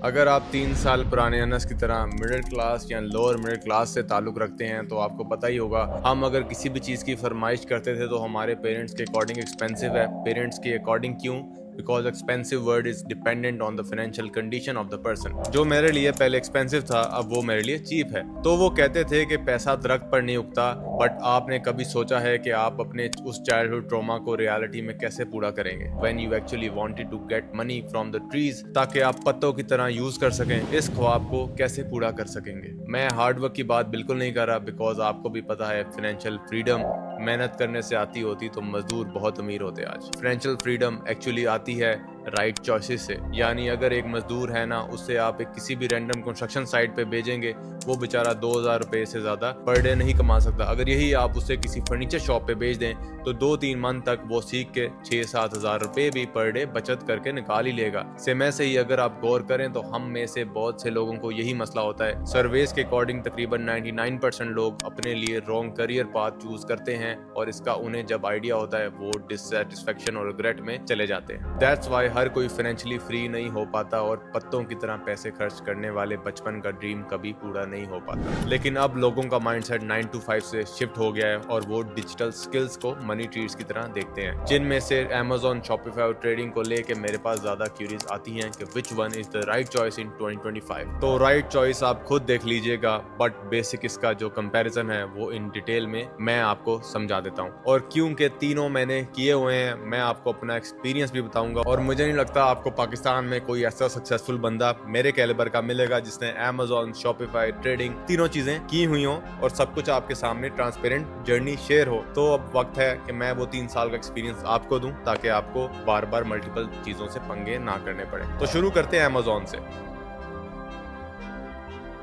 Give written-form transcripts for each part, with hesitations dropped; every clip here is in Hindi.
अगर आप 3 साल पुराने अनस की तरह मिडिल क्लास या लोअर मिडिल क्लास से ताल्लुक़ रखते हैं तो आपको पता ही होगा, हम अगर किसी भी चीज़ की फरमाइश करते थे तो हमारे पेरेंट्स के अकॉर्डिंग एक्सपेंसिव है। पेरेंट्स के अकॉर्डिंग क्यों? Because expensive word is dependent on the financial condition of the person. जो मेरे लिए पहले एक्सपेंसिव था, अब वो मेरे लिए चीप है। तो वो कहते थे कि पैसा दरख्त पर नहीं उगता, बट आपने कभी सोचा है कि आप अपने उस चाइल्डहुड ट्रॉमा को रियलिटी में कैसे पूरा करेंगे? When you actually wanted to get money from the trees, ताकि आप पत्तों की तरह यूज कर सकें, इस ख्वाब को कैसे पूरा कर सकेंगे? मैं हार्डवर्क की बात बिल्कुल नहीं कर रहा, बिकॉज आपको भी पता है फाइनेंशियल फ्रीडम मेहनत करने से आती होती तो मजदूर बहुत अमीर होते आज। फाइनेंशियल फ्रीडम एक्चुअली आती है राइट चॉइसेस से। यानी अगर एक मजदूर है ना, उससे आप एक किसी भी रैंडम कंस्ट्रक्शन साइट पे भेजेंगे, वो बेचारा 2000 रुपए से ज्यादा पर डे नहीं कमा सकता। अगर यही आप उसे किसी फर्नीचर शॉप पे भेज दें तो 2-3 मंथ तक वो सीख के 6-7 हजार रुपए भी पर डे बचत करके निकाल ही लेगा। सेम ऐसे ही अगर आप गौर करें तो हम में से बहुत से लोगों को यही मसला होता है। सर्वेस के अकॉर्डिंग तकरीबन 99% लोग अपने लिए रॉन्ग करियर पाथ चूज करते हैं और इसका उन्हें जब आइडिया होता है वो डिससेटिस्फेक्शन और रिग्रेट में चले जाते हैं। दैट्स वाई हर कोई फाइनेंशियली फ्री नहीं हो पाता और पत्तों की तरह पैसे खर्च करने वाले बचपन का ड्रीम कभी पूरा नहीं हो पाता। लेकिन अब लोगों का माइंडसेट 9 to 5 से शिफ्ट हो गया है और वो डिजिटल स्किल्स को मनी ट्रीज की तरह देखते हैं, जिनमें से Amazon, Shopify और ट्रेडिंग को लेके मेरे पास ज्यादा क्यूरीज आती हैं कि which one is the right choice in 2025। तो राइट चॉइस आप खुद देख लीजिएगा, बट बेसिक इसका जो कंपैरिजन है वो इन डिटेल में मैं आपको समझा देता हूँ। और क्योंकि तीनों मैंने किए हुए हैं, मैं आपको अपना एक्सपीरियंस भी बताऊंगा और मुझे नहीं लगता आपको पाकिस्तान में कोई ऐसा सक्सेसफुल बंदा मेरे कैलिबर का मिलेगा जिसने Amazon, Shopify, ट्रेडिंग तीनों चीजें की हुई हो और सब कुछ आपके सामने ट्रांसपेरेंट जर्नी शेयर हो। तो अब वक्त है कि मैं वो 3 साल का एक्सपीरियंस आपको दूं, ताकि आपको बार बार मल्टीपल चीजों से पंगे ना करने पड़े। तो शुरू करते हैं Amazon से।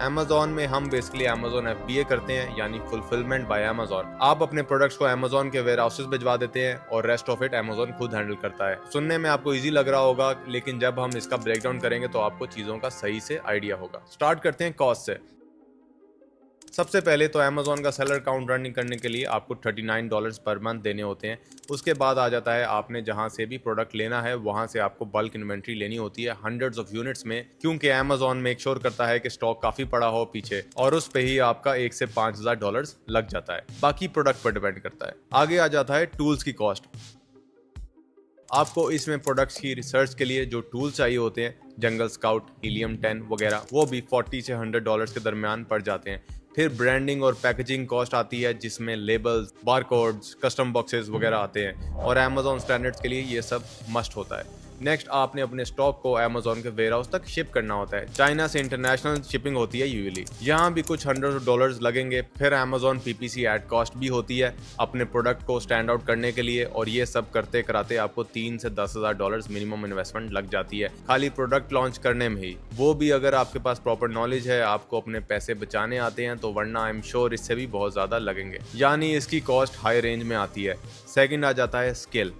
Amazon में हम बेसिकली Amazon FBA करते हैं, यानी फुलफिलमेंट बाय Amazon। आप अपने प्रोडक्ट्स को Amazon के वेयर हाउसेस भिजवा देते हैं और रेस्ट ऑफ इट Amazon खुद हैंडल करता है। सुनने में आपको इजी लग रहा होगा, लेकिन जब हम इसका ब्रेकडाउन करेंगे तो आपको चीजों का सही से आइडिया होगा। स्टार्ट करते हैं कॉस्ट से। सबसे पहले तो Amazon का सेलर अकाउंट रनिंग करने के लिए आपको $39 पर मंथ देने होते हैं। उसके बाद आ जाता है आपने जहां से भी प्रोडक्ट लेना है वहां से आपको बल्क इन्वेंट्री लेनी होती है हंड्रेड्स ऑफ यूनिट्स में, क्योंकि Amazon मेक श्योर करता है कि स्टॉक काफी पड़ा हो पीछे, और उस पे ही आपका $1 से $5000 लग जाता है। बाकी प्रोडक्ट पर डिपेंड करता है। आगे आ जाता है टूल्स की कॉस्ट। आपको इसमें प्रोडक्ट्स की रिसर्च के लिए जो टूल्स चाहिए होते हैं, जंगल स्काउट, हीलियम 10 वगैरह, वो भी $40 से $100 के दरमियान पड़ जाते हैं। फिर ब्रांडिंग और पैकेजिंग कॉस्ट आती है, जिसमें लेबल्स, बारकोड्स, कस्टम बॉक्सेस वगैरह आते हैं, और Amazon स्टैंडर्ड्स के लिए ये सब मस्ट होता है। नेक्स्ट, आपने अपने स्टॉक को Amazon के वेयर हाउस तक शिप करना होता है। चाइना से इंटरनेशनल शिपिंग होती है यूजुअली, यहाँ भी कुछ $100 लगेंगे। फिर Amazon PPC एड कॉस्ट भी होती है अपने प्रोडक्ट को स्टैंड आउट करने के लिए, और ये सब करते कराते आपको $3 से $10,000 मिनिमम इन्वेस्टमेंट लग जाती है खाली प्रोडक्ट लॉन्च करने में ही। वो भी अगर आपके पास प्रॉपर नॉलेज है, आपको अपने पैसे बचाने आते हैं, तो वरना आई एम श्योर इससे भी बहुत ज्यादा लगेंगे, यानी इसकी कॉस्ट हाई रेंज में आती है। सेकंड आ जाता है स्किल।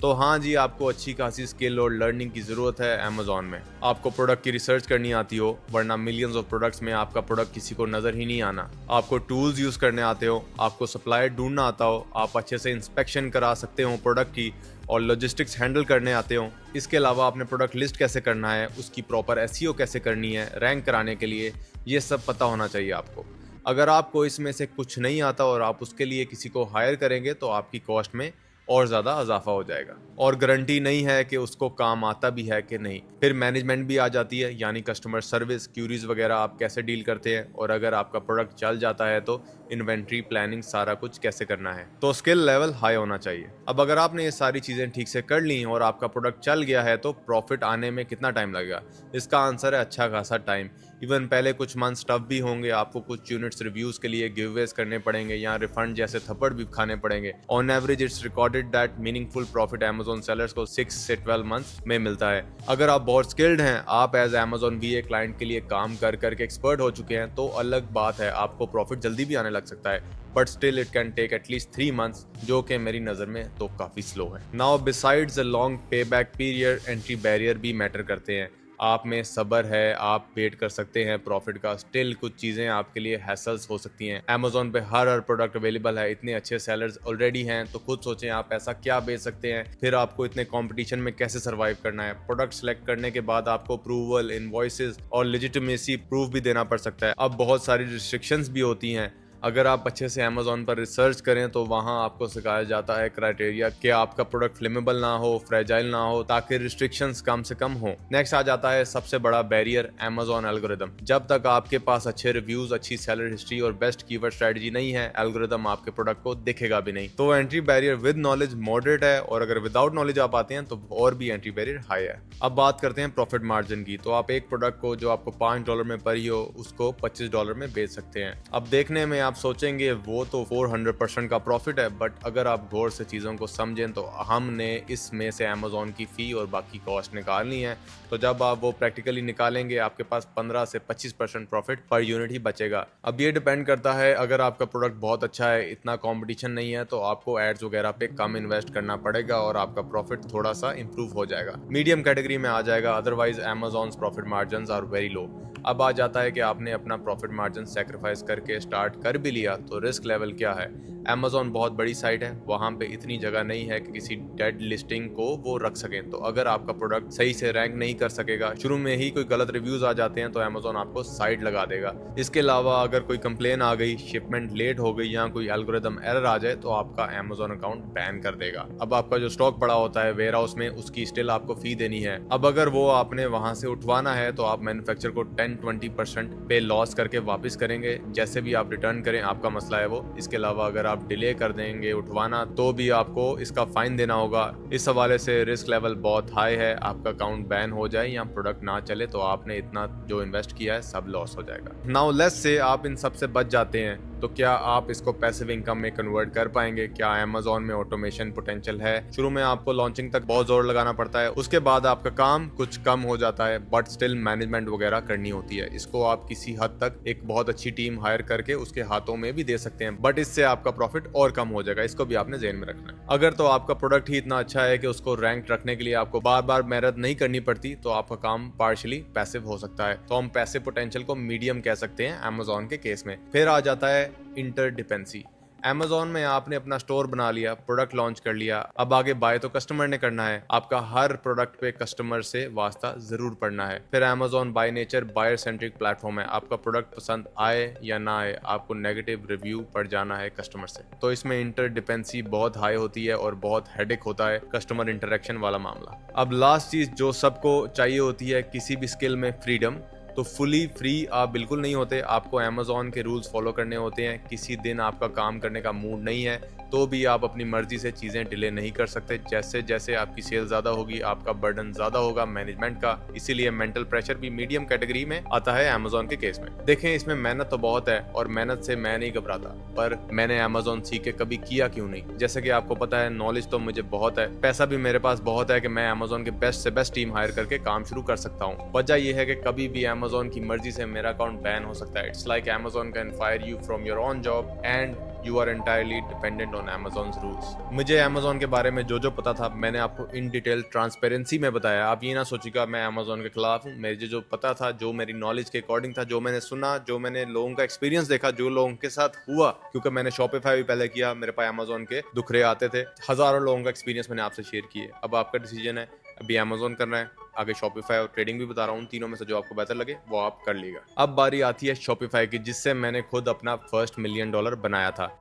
तो हाँ जी, आपको अच्छी खासी स्किल और लर्निंग की ज़रूरत है Amazon में। आपको प्रोडक्ट की रिसर्च करनी आती हो, वरना मिलियंस ऑफ प्रोडक्ट्स में आपका प्रोडक्ट किसी को नज़र ही नहीं आना। आपको टूल्स यूज़ करने आते हो, आपको सप्लायर ढूंढना आता हो, आप अच्छे से इंस्पेक्शन करा सकते हो प्रोडक्ट की, और लॉजिस्टिक्स हैंडल करने आते हो। इसके अलावा आपने प्रोडक्ट लिस्ट कैसे करना है, उसकी प्रॉपर SEO कैसे करनी है रैंक कराने के लिए, ये सब पता होना चाहिए आपको। अगर आपको इसमें से कुछ नहीं आता और आप उसके लिए किसी को हायर करेंगे तो आपकी कॉस्ट में और ज़्यादा इजाफा हो जाएगा, और गारंटी नहीं है कि उसको काम आता भी है कि नहीं। फिर मैनेजमेंट भी आ जाती है, यानी कस्टमर सर्विस, क्यूरीज वगैरह आप कैसे डील करते हैं, और अगर आपका प्रोडक्ट चल जाता है तो इन्वेंट्री प्लानिंग सारा कुछ कैसे करना है। तो स्किल लेवल हाई होना चाहिए। अब अगर आपने ये सारी चीज़ें ठीक से कर ली और आपका प्रोडक्ट चल गया है तो प्रॉफिट आने में कितना टाइम लगेगा? इसका आंसर है अच्छा खासा टाइम। इवन पहले कुछ मंथ्स टफ भी होंगे, आपको कुछ यूनिट्स रिव्यूज के लिए गिवअवेज करने पड़ेंगे या रिफंड जैसे थप्पड़ भी खाने पड़ेंगे। On average it's recorded that meaningful profit Amazon sellers को 6 से 12 मंथ्स में मिलता है। अगर आप बहुत स्किल्ड हैं, आप एज Amazon VA क्लाइंट के लिए काम कर करके एक्सपर्ट हो चुके हैं, तो अलग बात है, आपको प्रॉफिट जल्दी भी आने लग सकता है, but still it can take at least 3 months, जो कि मेरी नज़र में तो काफ़ी स्लो है। Now besides a long pay back period, entry barrier भी मैटर करते हैं। आप में सब्र है, आप वेट कर सकते हैं प्रॉफिट का। स्टिल कुछ चीज़ें आपके लिए हैसल्स हो सकती हैं। अमेज़न पे हर प्रोडक्ट अवेलेबल है, इतने अच्छे सेलर्स ऑलरेडी हैं, तो खुद सोचें आप ऐसा क्या बेच सकते हैं, फिर आपको इतने कंपटीशन में कैसे सर्वाइव करना है। प्रोडक्ट सेलेक्ट करने के बाद आपको अप्रूवल, इनवॉइसेस और लेजिटिमेसी प्रूफ भी देना पड़ सकता है। अब बहुत सारी रिस्ट्रिक्शंस भी होती हैं। अगर आप अच्छे से अमेज़न पर रिसर्च करें तो वहाँ आपको सिखाया जाता है क्राइटेरिया कि आपका प्रोडक्ट फ्लेमेबल ना हो, फ्रेजाइल ना हो, ताकि रिस्ट्रिक्शंस कम से कम हो। नेक्स्ट आ जाता है सबसे बड़ा बैरियर, अमेज़न एल्गोरिदम। जब तक आपके पास अच्छे रिव्यूज, अच्छी सेलर हिस्ट्री और बेस्ट कीवर्ड स्ट्रेटजी नहीं है, एल्गोरिदम आपके प्रोडक्ट को दिखेगा भी नहीं। तो entry barrier with knowledge moderate है, और अगर विदाउट नॉलेज आप आते हैं तो और भी एंट्री बैरियर हाई है। अब बात करते हैं प्रॉफिट मार्जिन की। तो आप एक प्रोडक्ट को जो आपको $5 में पड़ी हो, उसको $25 में बेच सकते हैं। अब देखने में आप सोचेंगे वो तो 400% का प्रॉफिट है, बट अगर आप गौर से चीज़ों को समझें तो हमने इसमें से अमेज़न की फ़ी और बाकी कॉस्ट निकालनी है। तो जब आप वो प्रैक्टिकली निकालेंगे, आपके पास 15 से 25% प्रॉफिट पर यूनिट ही बचेगा। अब ये डिपेंड करता है, अगर आपका प्रोडक्ट बहुत अच्छा है, इतना कॉम्पिटिशन नहीं है, तो आपको एड्स वगैरह पे कम इन्वेस्ट करना पड़ेगा और आपका प्रॉफिट थोड़ा सा इंप्रूव हो जाएगा, मीडियम कैटेगरी में आ जाएगा। Otherwise Amazon profit margin are very low. अब आ जाता है कि आपने अपना प्रॉफिट मार्जिन सेक्रीफाइस करके स्टार्ट कर भी लिया, तो रिस्क लेवल क्या है। अमेज़न बहुत बड़ी साइट है, वहाँ पे इतनी जगह नहीं है कि किसी डेड लिस्टिंग को वो रख सकें। तो अगर आपका प्रोडक्ट सही से रैंक नहीं कर सकेगा, शुरू में ही कोई गलत रिव्यूज आ जाते हैं, तो अमेज़न आपको साइड लगा देगा। इसके अलावा अगर कोई कंप्लेन आ गई, शिपमेंट लेट हो गई या कोई एल्गोरिदम एरर आ जाए, तो आपका अमेज़न अकाउंट बैन कर देगा। अब आपका जो स्टॉक पड़ा होता है वेयर हाउस में, उसकी स्टिल आपको फी देनी है। अब अगर वो आपने वहां से उठवाना है, तो आप मैन्युफैक्चर को 10-20% पे लॉस करके वापस करेंगे। जैसे भी आप रिटर्न करें, आपका मसला है वो। इसके अलावा अगर आप डिले कर देंगे उठवाना, तो भी आपको इसका फाइन देना होगा। इस हवाले से रिस्क लेवल बहुत हाई है। आपका अकाउंट बैन हो जाए या प्रोडक्ट ना चले, तो आपने इतना जो इन्वेस्ट किया है सब लॉस हो जाएगा। नाउ लेट्स से आप इन सब से बच जाते हैं, तो क्या आप इसको पैसिव इनकम में कन्वर्ट कर पाएंगे? क्या अमेज़न में ऑटोमेशन पोटेंशियल है? शुरू में आपको लॉन्चिंग तक बहुत जोर लगाना पड़ता है, उसके बाद आपका काम कुछ कम हो जाता है, बट स्टिल मैनेजमेंट वगैरह करनी होती है। इसको आप किसी हद तक एक बहुत अच्छी टीम हायर करके उसके हाथों में भी दे सकते हैं, बट इससे आपका प्रॉफिट और कम हो जाएगा। इसको भी आपने ध्यान में रखना है। अगर तो आपका प्रोडक्ट ही इतना अच्छा है कि उसको रैंक रखने के लिए आपको बार बार मेहनत नहीं करनी पड़ती, तो आपका काम पार्शियली पैसिव हो सकता है। तो हम पैसिव पोटेंशियल को मीडियम कह सकते हैं अमेज़न के केस में। फिर आ जाता है इंटरडिपेंडेंसी। अमेज़न में आपने अपना स्टोर बना लिया, प्रोडक्ट लॉन्च कर लिया, अब आगे बाय तो कस्टमर ने करना है। आपका हर प्रोडक्ट पे कस्टमर से वास्ता जरूर पड़ना है। फिर Amazon by nature buyer centric platform है। आपका प्रोडक्ट पसंद आए या ना आए, आपको नेगेटिव रिव्यू पड़ जाना है कस्टमर से। तो इसमें इंटरडिपेंडेंसी बहुत हाई होती है और बहुत हेडेक होता है, कस्टमर इंटरेक्शन वाला मामला। अब लास्ट चीज जो सबको चाहिए होती है किसी भी स्किल में, फ्रीडम। तो फुली फ्री आप बिल्कुल नहीं होते, आपको अमेज़न के रूल्स फॉलो करने होते हैं। किसी दिन आपका काम करने का मूड नहीं है, तो भी आप अपनी मर्जी से चीज़ें डिले नहीं कर सकते। जैसे जैसे आपकी सेल ज़्यादा होगी, आपका बर्डन ज़्यादा होगा मैनेजमेंट का। इसीलिए मेंटल प्रेशर भी मीडियम कैटेगरी में आता है अमेज़न के केस में। देखें, इसमें मेहनत तो बहुत है और मेहनत से मैं नहीं घबराता, पर मैंने अमेज़न सीख के कभी किया क्यों नहीं। जैसे कि आपको पता है, नॉलेज तो मुझे बहुत है, पैसा भी मेरे पास बहुत है कि मैं अमेज़न के बेस्ट से बेस्ट टीम हायर करके काम शुरू कर सकता हूँ। वजह यह है कि कभी भी अमेज़न की मर्जी से मेरा अकाउंट बैन हो सकता है। It's like Amazon can fire you from your own job and you are entirely dependent on Amazon's rules. मुझे अमेज़न के बारे में जो पता था, मैंने आपको इन डिटेल ट्रांसपेरेंसी में बताया। आप ये ना सोचिएगा मैं अमेज़न के खिलाफ हूँ। मुझे जो पता था, जो मेरी नॉलेज के अकॉर्डिंग था, जो मैंने सुना, जो मैंने लोगों का एक्सपीरियंस देखा, जो लोगों के साथ हुआ, क्योंकि मैंने शॉपिफाई भी पहले किया, मेरे पास अमेज़न के दुखरे आते थे। हजारों लोगों का एक्सपीरियंस मैंने आपसे शेयर किए। अब आपका डिसीजन है, अभी अमेज़न करना है, आगे शॉपिफाई और ट्रेडिंग भी बता रहा हूँ। तीनों में से जो आपको बेहतर लगे वो आप कर लीजिएगा। अब बारी आती है शॉपिफाई की, जिससे मैंने खुद अपना फर्स्ट $1 मिलियन बनाया था।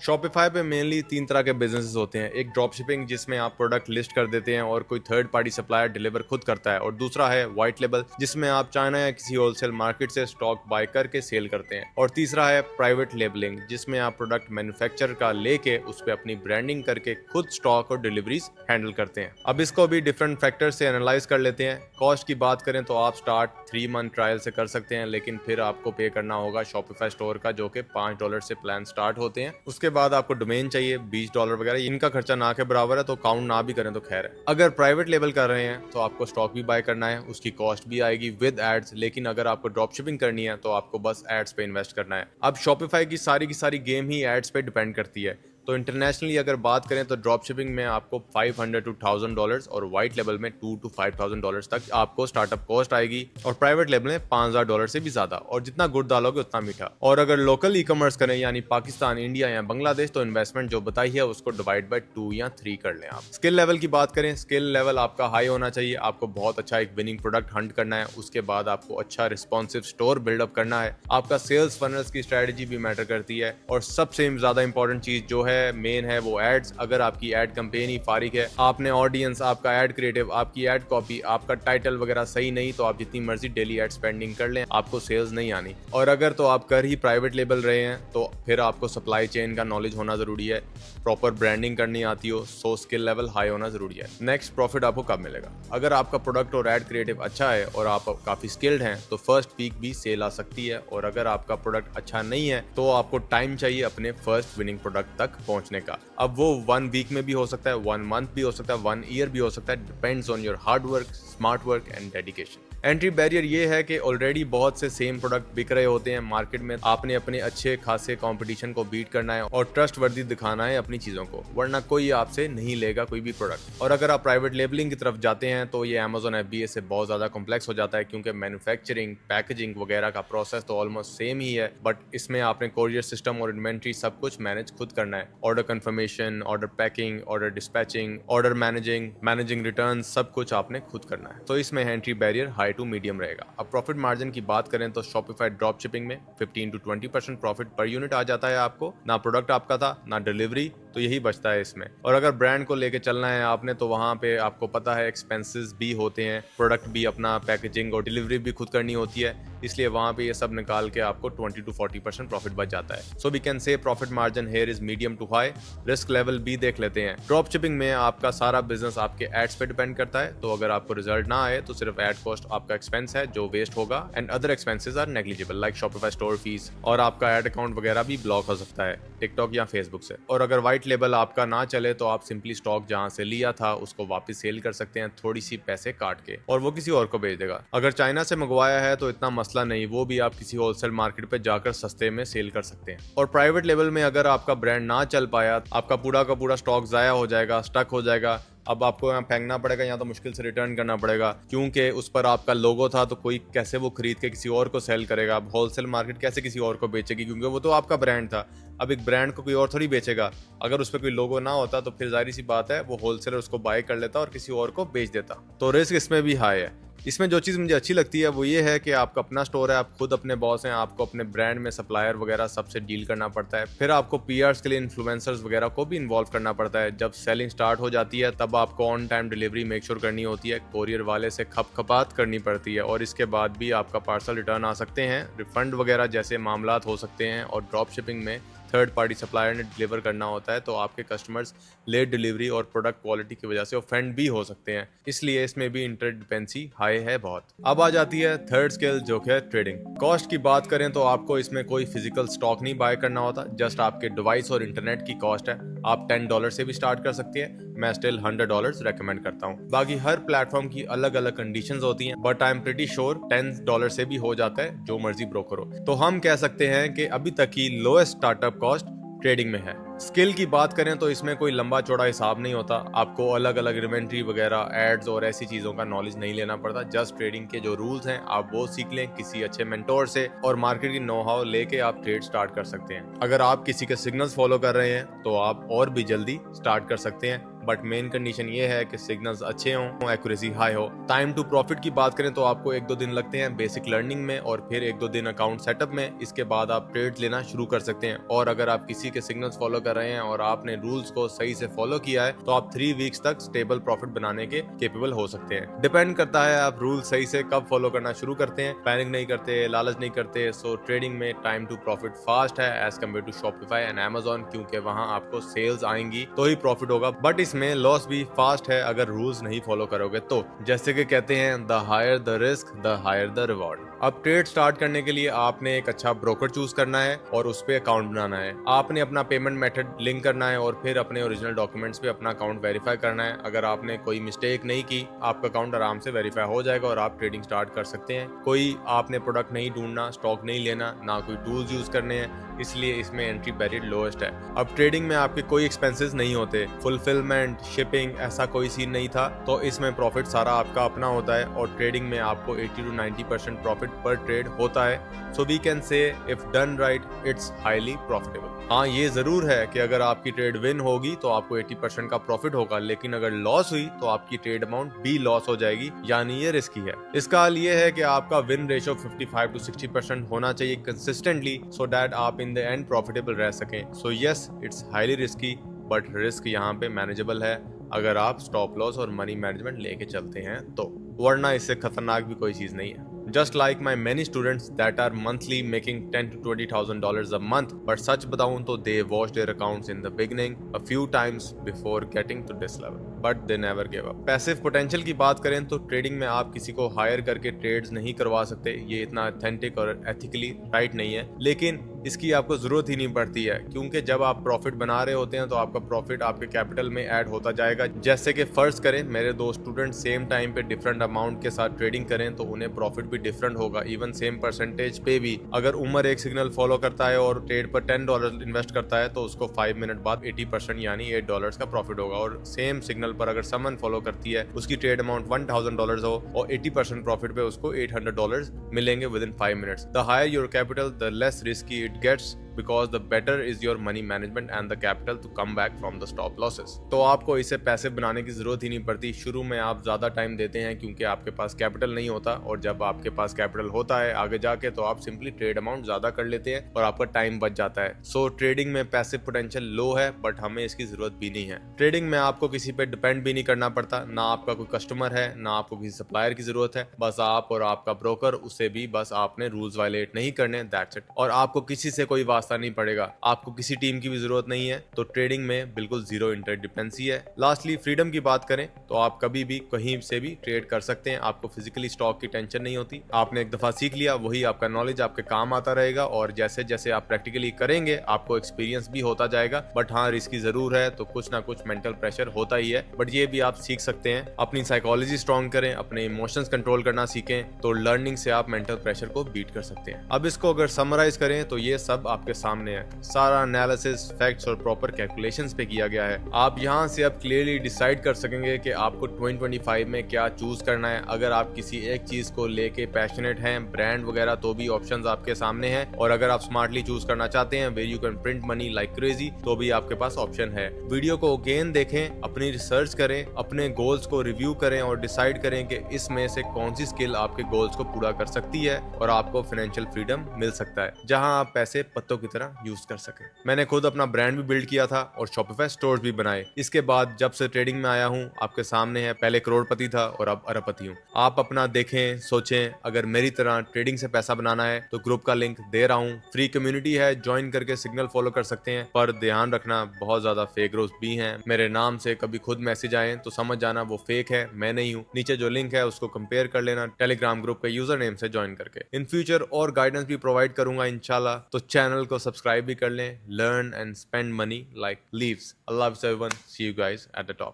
शॉपिफाई पे मेनली 3 तरह के बिजनेसेस होते हैं। एक ड्रॉप शिपिंग, जिसमें आप प्रोडक्ट लिस्ट कर देते हैं और कोई थर्ड पार्टी सप्लायर डिलीवर खुद करता है, और दूसरा है व्हाइट लेबल, जिसमें आप चाइना या किसी होलसेल मार्केट से स्टॉक बाय करके सेल करते हैं, और तीसरा है प्राइवेट लेबलिंग, जिसमें आप प्रोडक्ट मैन्युफैक्चर का लेके उस पर अपनी ब्रांडिंग करके खुद स्टॉक और डिलीवरीज हैंडल करते हैं। अब इसको भी डिफरेंट फैक्टर से एनालाइज कर लेते हैं। कॉस्ट की बात करें तो आप स्टार्ट 3 मंथ ट्रायल से कर सकते हैं, लेकिन फिर आपको पे करना होगा शॉपिफाई स्टोर का, जो कि $5 से प्लान स्टार्ट होते हैं। उसके बाद आपको डोमेन चाहिए $20 वगैरह, इनका खर्चा ना के बराबर है, तो काउंट ना भी करें तो खैर है। अगर प्राइवेट लेबल कर रहे हैं तो आपको स्टॉक भी बाय करना है, उसकी कॉस्ट भी आएगी विद एड्स। लेकिन अगर आपको ड्रॉप शिपिंग करनी है तो आपको बस एड्स पे इन्वेस्ट करना है। अब शॉपिफाई की सारी गेम ही एड्स पे डिपेंड करती है। तो इंटरनेशनली अगर बात करें तो ड्रॉप शिपिंग में आपको $500 to $1,000 और वाइट लेवल में $2,000 to $5,000 तक आपको स्टार्टअप कॉस्ट आएगी, और प्राइवेट लेवल में $5,000 से भी ज्यादा, और जितना गुड़ डालोगे उतना मीठा। और अगर लोकल ई कॉमर्स करें यानी पाकिस्तान, इंडिया या बांग्लादेश, तो इन्वेस्टमेंट जो बताई है उसको डिवाइड बाय 2 या 3 कर लें आप। स्किल लेवल की बात करें, स्किल लेवल आपका हाई होना चाहिए, आपको बहुत अच्छा एक विनिंग प्रोडक्ट हंट करना है, उसके बाद आपको अच्छा रिस्पॉन्सिव स्टोर बिल्डअप करना है, आपका सेल्स फनल्स की स्ट्रेटजी भी मैटर करती है, और सबसे ज्यादा इंपॉर्टेंट चीज जो है मेन है वो एड्स। अगर आपकी एड कैंपेन ही फारिग है, आपने ऑडियंस, आपका एड क्रिएटिव, आपकी एड कॉपी, आपका टाइटल वगैरह सही नहीं, तो आप जितनी मर्जी डेली एड स्पेंडिंग कर लें, आपको सेल्स नहीं आनी। और अगर तो आप कर ही प्राइवेट लेबल रहे हैं तो फिर आपको सप्लाई चेन का नॉलेज होना जरूरी है, प्रॉपर ब्रांडिंग करनी आती हो, सो स्किल लेवल हाई होना जरूरी है। नेक्स्ट, प्रॉफिट आपको कब मिलेगा? अगर आपका प्रोडक्ट और एड क्रिएटिव अच्छा है और आप काफी स्किल्ड हैं तो फर्स्ट वीक भी सेल आ सकती है, और अगर आपका प्रोडक्ट अच्छा नहीं है तो आपको टाइम चाहिए अपने फर्स्ट विनिंग प्रोडक्ट तक पहुंचने का। अब वो 1 वीक में भी हो सकता है, 1 मंथ भी हो सकता है, 1 ईयर भी हो सकता है, depends on your hard work, smart work and dedication. Entry barrier ये है कि ऑलरेडी बहुत से सेम प्रोडक्ट बिक रहे होते हैं मार्केट में, आपने अपने अच्छे खासे कंपटीशन को बीट करना है और ट्रस्ट वर्दी दिखाना है अपनी चीजों को, वरना कोई आपसे नहीं लेगा कोई भी प्रोडक्ट। और अगर आप प्राइवेट लेबलिंग की तरफ जाते हैं तो ये Amazon FBA से बहुत ज्यादा कॉम्प्लेक्स हो जाता है, क्योंकि मैन्युफैक्चरिंग, पैकेजिंग वगैरह का प्रोसेस तो ऑलमोस्ट सेम ही है, बट इसमें आपने कोरियर सिस्टम और इन्वेंट्री सब कुछ मैनेज खुद करना है। Order confirmation, order packing, order dispatching, order managing return, सब कुछ आपने खुद करना है। तो इसमें entry barrier high to medium रहेगा। अब प्रॉफिट मार्जिन की बात करें तो Shopify ड्रॉप शिपिंग में 15 to 20% प्रॉफिट पर यूनिट आ जाता है आपको, ना प्रोडक्ट आपका था ना डिलीवरी, तो यही बचता है इसमें। और अगर ब्रांड को लेके चलना है आपने तो वहां पे आपको पता है एक्सपेंसेस भी होते हैं, प्रोडक्ट भी अपना, पैकेजिंग और डिलीवरी भी खुद करनी होती है, इसलिए वहां पे ये सब निकाल के आपको 20 to 40% प्रॉफिट बच जाता है। So we can say profit margin here is medium to high. Risk level भी देख लेते हैं। ड्रॉप शिपिंग में आपका सारा बिजनेस आपके एड्स पे डिपेंड करता है, तो अगर आपको रिजल्ट ना आए तो सिर्फ एड कॉस्ट आपका एक्सपेंस है जो वेस्ट होगा, and other expenses are negligible like Shopify store fees, और आपका एड अकाउंट वगैरह भी ब्लॉक हो सकता है टिकटॉक या फेसबुक से। और अगर व्हाइट लेबल आपका ना चले तो आप सिंपली स्टॉक जहां से लिया था उसको वापस सेल कर सकते हैं, थोड़ी सी पैसे काट के, और वो किसी और को बेच देगा। अगर चाइना से मंगवाया है तो इतना मसला नहीं, वो भी आप किसी होलसेल मार्केट पे जाकर सस्ते में सेल कर सकते हैं। और प्राइवेट लेवल में अगर आपका ब्रांड ना चल पाया, आपका पूरा का पूरा स्टॉक जाया हो जाएगा, स्टक हो जाएगा, अब आपको यहाँ फेंकना पड़ेगा या तो मुश्किल से रिटर्न करना पड़ेगा, क्योंकि उस पर आपका लोगो था, तो कोई कैसे वो खरीद के किसी और को सेल करेगा। अब होलसेल मार्केट कैसे किसी और को बेचेगी, क्योंकि वो तो आपका ब्रांड था। अब एक ब्रांड को कोई और थोड़ी बेचेगा, अगर उस पर कोई लोगो ना होता तो फिर जाहिर सी बात है वो होलसेलर उसको बाय कर लेता और किसी और को बेच देता। तो रिस्क इसमें भी हाई है। इसमें जो चीज़ मुझे अच्छी लगती है वो ये है कि आपका अपना स्टोर है, आप खुद अपने बॉस हैं, आपको अपने ब्रांड में सप्लायर वगैरह सबसे डील करना पड़ता है, फिर आपको पीआर्स के लिए इन्फ्लुएंसर्स वगैरह को भी इन्वॉल्व करना पड़ता है। जब सेलिंग स्टार्ट हो जाती है तब आपको on time delivery make sure करनी होती है, कोरियर वाले से खपखपात करनी पड़ती है, और इसके बाद भी आपका पार्सल रिटर्न आ सकते हैं, रिफंड वगैरह जैसे मामलात हो सकते हैं। और ड्रॉप शिपिंग में थर्ड पार्टी सप्लायर ने डिलीवर करना होता है, तो आपके कस्टमर्स लेट डिलीवरी और प्रोडक्ट क्वालिटी की वजह से ऑफेंड भी हो सकते हैं, इसलिए इसमें भी इंटरडिपेंडेंसी हाई है बहुत। अब आ जाती है थर्ड स्किल जो है ट्रेडिंग। कॉस्ट की बात करें तो आपको इसमें कोई फिजिकल स्टॉक नहीं बाय करना होता, जस्ट आपके डिवाइस और इंटरनेट की कॉस्ट है। आप $10 से भी स्टार्ट कर सकते हैं, मैं स्टिल $100 रेकमेंड करता हूँ। बाकी हर प्लेटफॉर्म की अलग अलग कंडीशंस होती हैं, but I am pretty sure $10 से भी हो जाता है जो मर्जी ब्रोकर हो। तो हम कह सकते हैं कि अभी तक की लोएस्ट स्टार्टअप कॉस्ट ट्रेडिंग में है। स्किल की बात करें तो इसमें कोई लंबा चौड़ा हिसाब नहीं होता, आपको अलग अलग इन्वेंट्री वगैरह, एड्स और ऐसी चीजों का नॉलेज नहीं लेना पड़ता। जस्ट ट्रेडिंग के जो रूल्स हैं आप वो सीख लें किसी अच्छे मेंटोर से, और मार्केट की नो हाउ लेके आप ट्रेड स्टार्ट कर सकते हैं। अगर आप किसी के सिग्नल्स फॉलो कर रहे हैं तो आप और भी जल्दी स्टार्ट कर सकते हैं, बट मेन कंडीशन ये है कि सिग्नल्स अच्छे हों, एक्यूरेसी हाई हो। टाइम टू प्रॉफिट की बात करें तो आपको 1-2 दिन लगते हैं बेसिक लर्निंग में, और फिर 1-2 दिन अकाउंट सेटअप में, इसके बाद आप ट्रेड लेना शुरू कर सकते हैं। और अगर आप किसी के सिग्नल्स फॉलो कर रहे हैं और आपने रूल्स को सही से फॉलो किया है तो आप 3 वीक्स तक स्टेबल प्रॉफिट बनाने के केपेबल हो सकते हैं। डिपेंड करता है आप रूल सही से कब फॉलो करना शुरू करते हैं, पैनिक नहीं करते, लालच नहीं करते। सो ट्रेडिंग में टाइम टू प्रॉफिट फास्ट है एज कम्पेयर टू Shopify एंड Amazon, क्योंकि वहां आपको सेल्स आएंगी तो ही प्रॉफिट होगा, बट इसमें लॉस भी फास्ट है अगर रूल्स नहीं फॉलो करोगे तो। जैसे कि कहते हैं the higher the risk the higher the reward. अब ट्रेड स्टार्ट करने के लिए आपने एक अच्छा ब्रोकर चूज करना है और उस पे अकाउंट बनाना है। आपने अपना पेमेंट मेथड लिंक करना है और फिर अपने ओरिजिनल डॉक्यूमेंट्स पे अपना अकाउंट वेरीफाई करना है। अगर आपने कोई मिस्टेक नहीं की, आपका अकाउंट आराम से वेरीफाई हो जाएगा और आप ट्रेडिंग स्टार्ट कर सकते हैं। कोई आपने प्रोडक्ट नहीं ढूंढना, स्टॉक नहीं लेना, ना कोई टूल्स यूज करने हैं, इसलिए इसमें एंट्री बैरियर लोएस्ट है। अब ट्रेडिंग में आपके कोई एक्सपेंसेस नहीं होते, फुलफिलमेंट, शिपिंग, ऐसा कोई सीन नहीं था, तो इसमें प्रॉफिट सारा आपका अपना होता है और ट्रेडिंग में आपको 80 to 90% प्रॉफिट पर ट्रेड होता है। So we can say if done right it's highly profitable. हाँ, ये जरूर है कि अगर आपकी ट्रेड विन होगी तो आपको 80% का प्रॉफिट होगा, लेकिन अगर लॉस हुई तो आपकी ट्रेड अमाउंट भी लॉस हो जाएगी, यानी ये रिस्की है। इसका हल ये है कि आपका विन रेशियो 55 to 60% होना चाहिए कंसिस्टेंटली, सो दैट आप इन द एंड प्रॉफिटेबल रह सकें। So yes, it's highly risky, but risk यहाँ पे मैनेजेबल है अगर आप स्टॉप लॉस और मनी मैनेजमेंट लेके चलते हैं तो, वरना इससे खतरनाक भी कोई चीज नहीं है। Just like my many students that are monthly making $10,000 to $20,000 a month, but सच बताऊं तो they washed their accounts in the beginning a few times before getting to this level, but they never gave up. Passive potential की बात करें तो ट्रेडिंग में आप किसी को हायर करके ट्रेड्स नहीं करवा सकते, ये इतना ऑथेंटिक और एथिकली राइट नहीं है, लेकिन इसकी आपको जरूरत ही नहीं पड़ती है, क्योंकि जब आप प्रॉफिट बना रहे होते हैं तो आपका प्रॉफिट आपके कैपिटल में ऐड होता जाएगा। जैसे कि फर्ज करें मेरे दो स्टूडेंट सेम टाइम पे डिफरेंट अमाउंट के साथ ट्रेडिंग करें तो उन्हें प्रॉफिट भी डिफरेंट होगा, इवन सेम परसेंटेज पे भी। अगर उमर एक सिग्नल फॉलो करता है और ट्रेड पर $10 इन्वेस्ट करता है तो उसको 5 मिनट बाद 80% यानी $8 का प्रॉफिट होगा, और सेम सिग्नल पर अगर समन फॉलो करती है, उसकी ट्रेड अमाउंट $1,000 हो और 80% प्रॉफिट पे उसको $800 मिलेंगे within 5 minutes. The higher your capital the less risky it gets, because the better is your money management and the capital to come back from the stop losses। तो आपको इसे पैसे बनाने की जरूरत ही नहीं पड़ती। शुरू में आप ज्यादा टाइम देते हैं क्योंकि आपके पास कैपिटल नहीं होता, और जब आपके पास कैपिटल होता है आगे जाके तो आप सिंपली ट्रेड अमाउंट ज्यादा कर लेते हैं और आपका टाइम बच जाता है। सो ट्रेडिंग में पैसिव पोटेंशियल लो है, बट हमें इसकी जरूरत भी नहीं है। ट्रेडिंग में आपको किसी पे डिपेंड भी नहीं करना पड़ता, ना आपका कोई कस्टमर है, ना आपको किसी सप्लायर की जरूरत है, बस आप और आपका ब्रोकर, उसे भी बस आपने रूल्स वायलेट नहीं करने, दैट्स इट। और आपको किसी से कोई वास्ता नहीं पड़ेगा, आपको किसी टीम की भी जरूरत नहीं है, तो ट्रेडिंग में बिल्कुल जीरो इंटरडिपेंडेंसी है। लास्टली फ्रीडम की बात करें तो आप कभी भी कहीं से भी ट्रेड कर सकते हैं, आपको फिजिकली स्टॉक की टेंशन नहीं होती। आपने एक दफा सीख लिया, वही आपका नॉलेज आपके काम आता रहेगा, और जैसे जैसे आप प्रैक्टिकली करेंगे आपको एक्सपीरियंस भी होता जाएगा। बट हाँ, रिस्की जरूर है, तो कुछ ना कुछ मेंटल प्रेशर होता ही है, बट ये भी आप सीख सकते हैं। अपनी साइकोलॉजी स्ट्रॉन्ग करें, अपने इमोशंस कंट्रोल करना सीखें, तो लर्निंग से आप मेंटल प्रेशर को बीट कर सकते हैं। अब इसको अगर समराइज करें तो ये सब आपके सामने है, सारा एनालिसिस, फैक्ट्स और प्रॉपर कैलकुलेशंस पे किया गया है। आप यहाँ से अब क्लियरली डिसाइड कर सकेंगे कि आपको 2025 में क्या चूज करना है। अगर आप किसी एक चीज को लेके पैशनेट हैं, ब्रांड वगैरह, तो भी ऑप्शंस आपके सामने हैं, और अगर आप स्मार्टली चूज करना चाहते हैं where you can print money like crazy, तो भी आपके पास ऑप्शन है। वीडियो को अगेन देखें, अपनी रिसर्च करें, अपने गोल्स को रिव्यू करें और डिसाइड करें कि इसमें से कौन सी स्किल आपके गोल्स को पूरा कर सकती है और आपको फाइनेंशियल फ्रीडम मिल सकता है, जहां आप पैसे पत्तों की तरह यूज कर सकें। मैंने खुद अपना ब्रांड भी बिल्ड किया था और शॉपिफाई स्टोर्स भी बनाए। इसके बाद जब से ट्रेडिंग में आया हूँ, आपके सामने है, पहले करोड़पति था और अब अरबपति हूँ। आप अपना देखें, सोचें, अगर मेरी तरह ट्रेडिंग से पैसा बनाना है तो ग्रुप का लिंक दे रहा हूँ, फ्री कम्युनिटी है, ज्वाइन करके सिग्नल फॉलो कर सकते हैं। पर ध्यान रखना, बहुत ज्यादा फेक ग्रुप्स भी हैं। मेरे नाम से कभी खुद मैसेज आए तो समझ जाना वो फेक है, मैं नहीं हूँ। नीचे जो लिंक है उसको कंपेयर कर लेना टेलीग्राम ग्रुप के यूजर नेम से ज्वाइन करके। इन फ्यूचर और गाइडेंस भी प्रोवाइड करूंगा इंशाल्लाह, तो चैनल को सब्सक्राइब भी कर लें। Learn and spend money like leaves. Allah everyone. See you guys at the top.